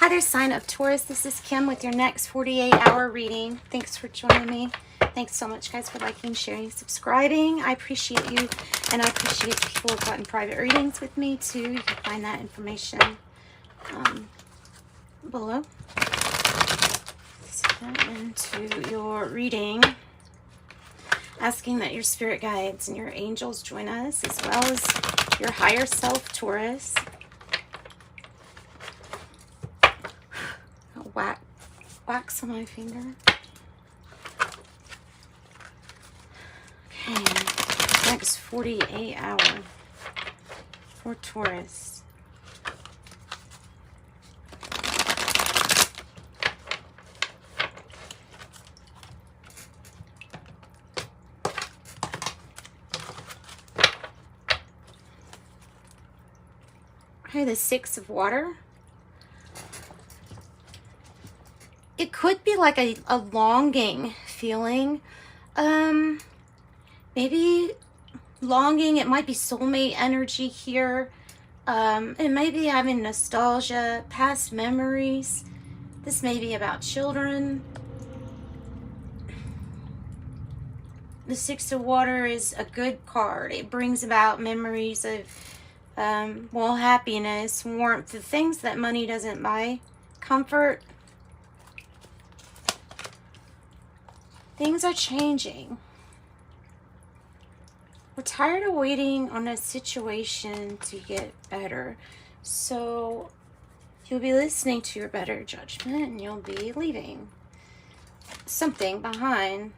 Hi there, sign of Taurus. This is Kim with your next 48-hour reading. Thanks for joining me. Thanks so much, guys, for liking, sharing, subscribing. I appreciate you, and I appreciate people who have gotten private readings with me, too. You can find that information below. Step into your reading, asking that your spirit guides and your angels join us, as well as your higher self, Taurus. Wax on my finger. Okay, next 48 hour for Taurus. Okay, the Six of Water. It could be like a longing feeling. Maybe longing. It might be soulmate energy here. It may be having nostalgia, past memories. This may be about children. The Six of Water is a good card. It brings about memories of, well, happiness, warmth, the things that money doesn't buy. Comfort. Things are changing. We're tired of waiting on a situation to get better. So you'll be listening to your better judgment and you'll be leaving something behind.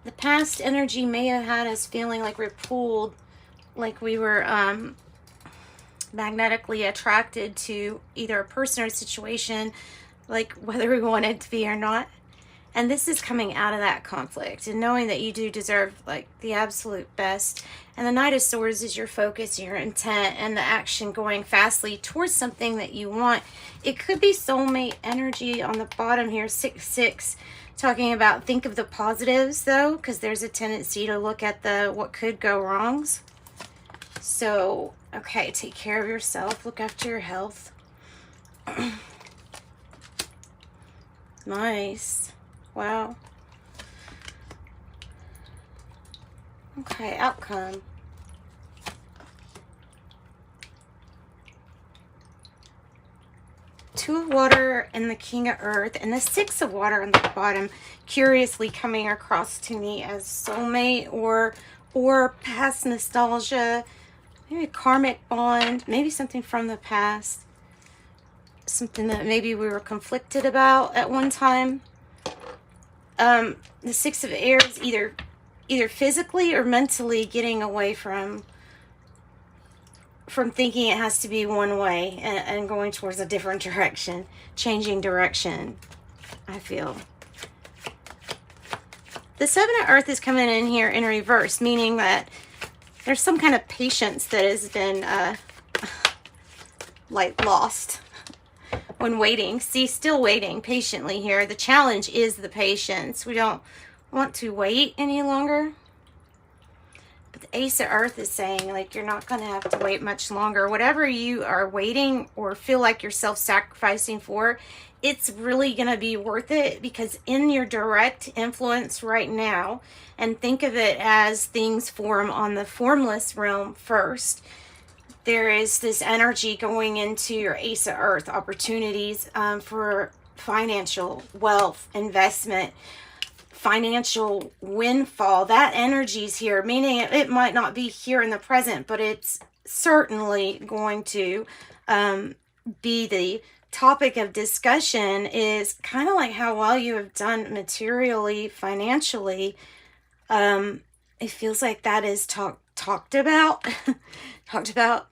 The past energy may have had us feeling like we're pulled, like we were magnetically attracted to either a person or a situation, like whether we wanted to be or not. And this is coming out of that conflict and knowing that you do deserve like the absolute best. And the Knight of Swords is your focus, your intent, and the action going fastly towards something that you want. It could be soulmate energy on the bottom here, 6-6, talking about think of the positives though, because there's a tendency to look at the what could go wrongs. So, okay, take care of yourself, look after your health. Nice. Wow. Okay, outcome. Two of Water and the King of Earth and the Six of Water on the bottom, curiously coming across to me as soulmate or past nostalgia, maybe a karmic bond, maybe something from the past. Something that maybe we were conflicted about at one time. The Six of Aries, either physically or mentally getting away from thinking it has to be one way and going towards a different direction, changing direction, I feel. The Seven of Earth is coming in here in reverse, meaning that there's some kind of patience that has been like lost when waiting. See, still waiting patiently here. The challenge is the patience. We don't want to wait any longer. But the Ace of Earth is saying, like, you're not going to have to wait much longer. Whatever you are waiting or feel like you're self-sacrificing for, it's really going to be worth it, because in your direct influence right now, and think of it as things form on the formless realm first, there is this energy going into your Ace of Earth, opportunities for financial wealth, investment, financial windfall. That energy's here, meaning it might not be here in the present, but it's certainly going to be the topic of discussion, is kind of like how well you have done materially, financially. It feels like that is talked about. Talked about.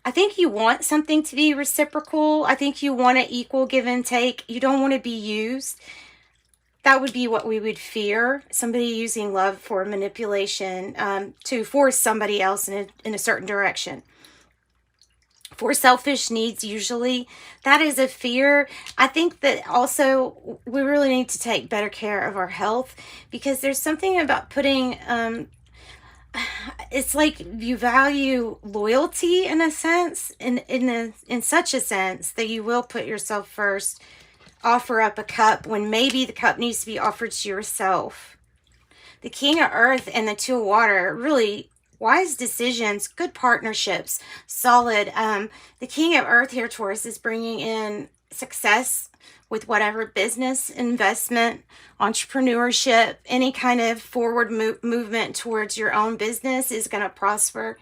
I think you want something to be reciprocal. I think you want an equal give and take. You don't want to be used. That would be what we would fear. Somebody using love for manipulation to force somebody else in a certain direction. For selfish needs, usually. That is a fear. I think that also we really need to take better care of our health, because there's something about putting it's like you value loyalty in a sense, in such a sense that you will put yourself first, offer up a cup when maybe the cup needs to be offered to yourself. The King of Earth and the Two of Water, really wise decisions, good partnerships, solid. The King of Earth here, Taurus, is bringing in success with whatever business, investment, entrepreneurship, any kind of forward movement towards your own business is going to prosper.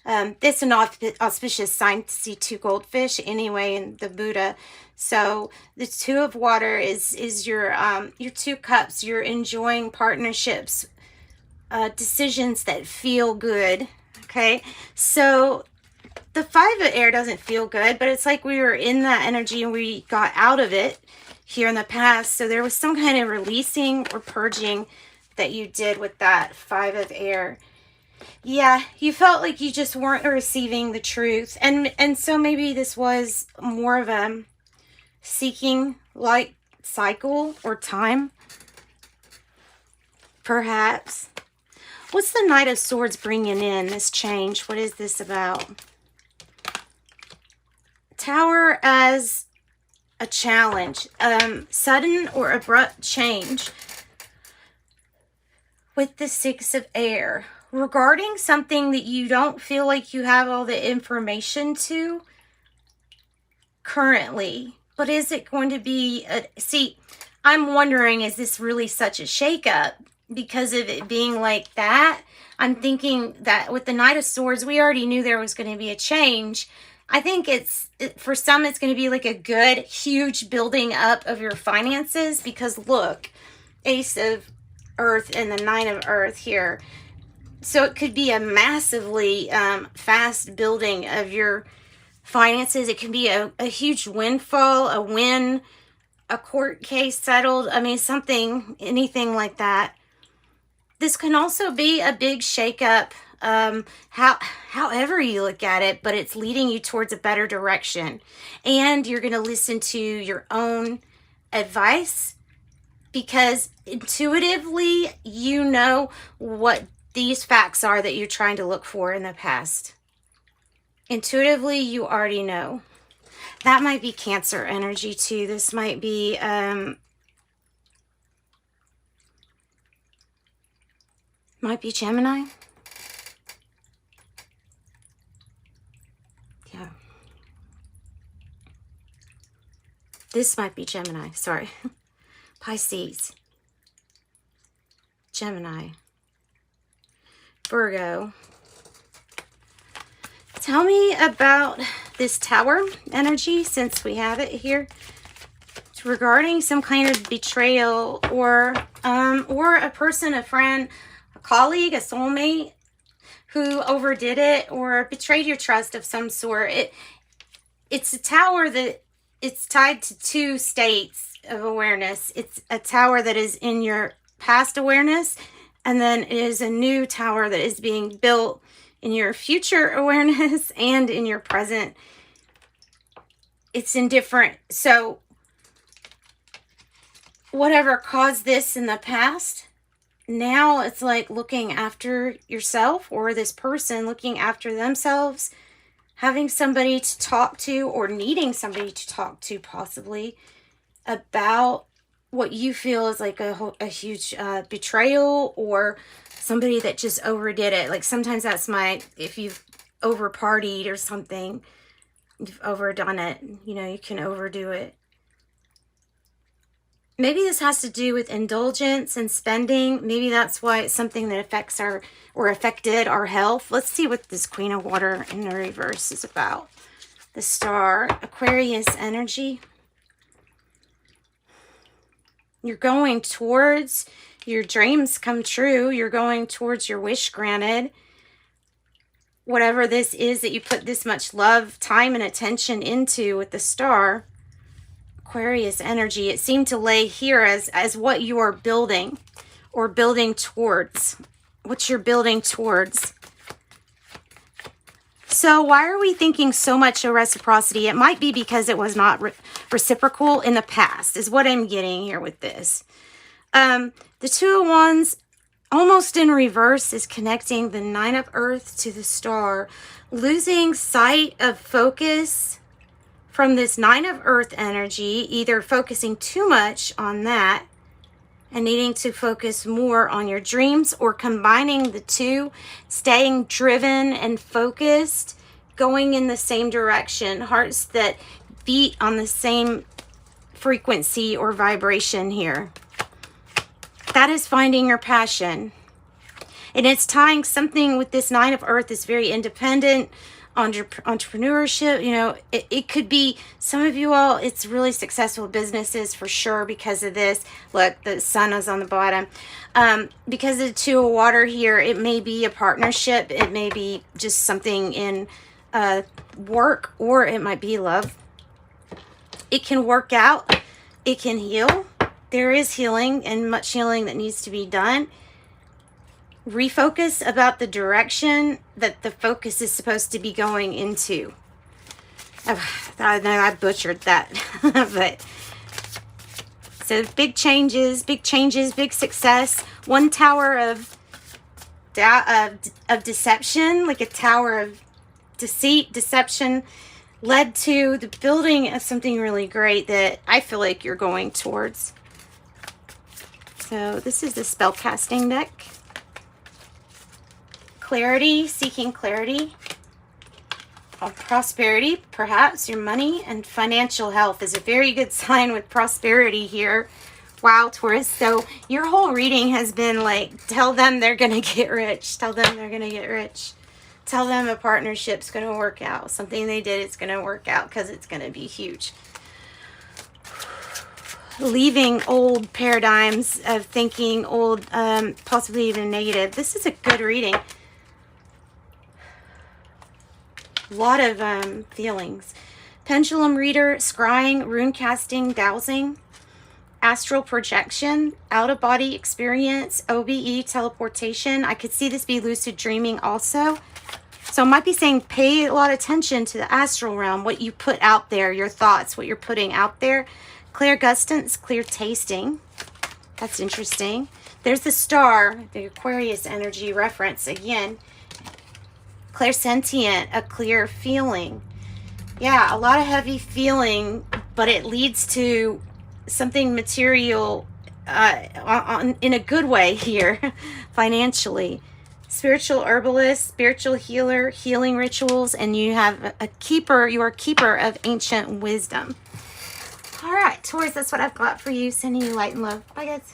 It's an auspicious sign to see two goldfish anyway in the Buddha. So the Two of Water is your two cups. You're enjoying partnerships, decisions that feel good. Okay, so the Five of Air doesn't feel good, but it's like we were in that energy and we got out of it here in the past. So there was some kind of releasing or purging that you did with that Five of Air. Yeah, you felt like you just weren't receiving the truth. And so maybe this was more of a seeking like cycle or time. Perhaps. What's the Knight of Swords bringing in, this change? What is this about? Tower as a challenge, sudden or abrupt change with the Six of Air regarding something that you don't feel like you have all the information to currently. But is it going to be see, I'm wondering, is this really such a shakeup because of it being like that? I'm thinking that with the Knight of Swords, we already knew there was going to be a change. I think for some, it's going to be like a good, huge building up of your finances because look, Ace of Earth and the Nine of Earth here. So it could be a massively fast building of your finances. It can be a huge windfall, a win, a court case settled. I mean, something, anything like that. This can also be a big shakeup. However you look at it, but it's leading you towards a better direction. And you're going to listen to your own advice because intuitively you know what these facts are that you're trying to look for in the past. Intuitively, you already know. That might be Cancer energy too. This might be Gemini. Yeah. This might be Gemini. Sorry. Pisces. Gemini. Virgo. Tell me about this Tower energy since we have it here. It's regarding some kind of betrayal or a person, a friend, a colleague, a soulmate who overdid it or betrayed your trust of some sort. It's a tower that it's tied to two states of awareness. It's a tower that is in your past awareness, and then it is a new tower that is being built in your future awareness and in your present. It's indifferent. So whatever caused this in the past, now it's like looking after yourself or this person looking after themselves, having somebody to talk to or needing somebody to talk to possibly about what you feel is like a huge betrayal or somebody that just overdid it. Like sometimes that's if you've over partied or something, you've overdone it, you know, you can overdo it. Maybe this has to do with indulgence and spending. Maybe that's why it's something that affects affected our health. Let's see what this Queen of Water in the reverse is about. The Star, Aquarius energy. You're going towards your dreams come true. You're going towards your wish granted. Whatever this is that you put this much love, time, and attention into with the Star, Aquarius energy, it seemed to lay here as what you are building or building towards. What you're building towards. So why are we thinking so much of reciprocity? It might be because it was not reciprocal in the past, is what I'm getting here with this. The Two of Wands almost in reverse is connecting the Nine of Earth to the star. Losing sight of focus from this Nine of Earth energy, either focusing too much on that and needing to focus more on your dreams, or combining the two, staying driven and focused, going in the same direction, hearts that beat on the same frequency or vibration here. That is finding your passion. And it's tying something with this Nine of Earth is very independent, entrepreneurship. You know, it could be, some of you all, it's really successful businesses for sure because of this. Look, the sun is on the bottom. Because of the Two of Water here, it may be a partnership. It may be just something in work, or it might be love. It can work out. It can heal. There is healing, and much healing that needs to be done. Refocus about the direction that the focus is supposed to be going into. I know I butchered that. But so big changes, big success. One tower of deception, like a tower of deceit, deception, led to the building of something really great that I feel like you're going towards. So this is the spell casting deck. Clarity, seeking clarity. Prosperity, perhaps your money and financial health is a very good sign with prosperity here. Wow, Taurus. So your whole reading has been like, tell them they're going to get rich. Tell them they're going to get rich. Tell them a partnership's going to work out. Something they did, it's going to work out because it's going to be huge. Leaving old paradigms of thinking, old, possibly even negative. This is a good reading. A lot of feelings. Pendulum reader, scrying, rune casting, dowsing, astral projection, out-of-body experience, OBE, teleportation. I could see this be lucid dreaming also. So I might be saying pay a lot of attention to the astral realm, what you put out there, your thoughts, what you're putting out there. Clairgustance, clear tasting. That's interesting. There's the star, the Aquarius energy reference again. Clairsentient, a clear feeling. Yeah, a lot of heavy feeling, but it leads to something material in a good way here, financially. Spiritual herbalist, spiritual healer, healing rituals, and you have a keeper, you are a keeper of ancient wisdom. All right, Taurus, that's what I've got for you. Sending you light and love. Bye, guys.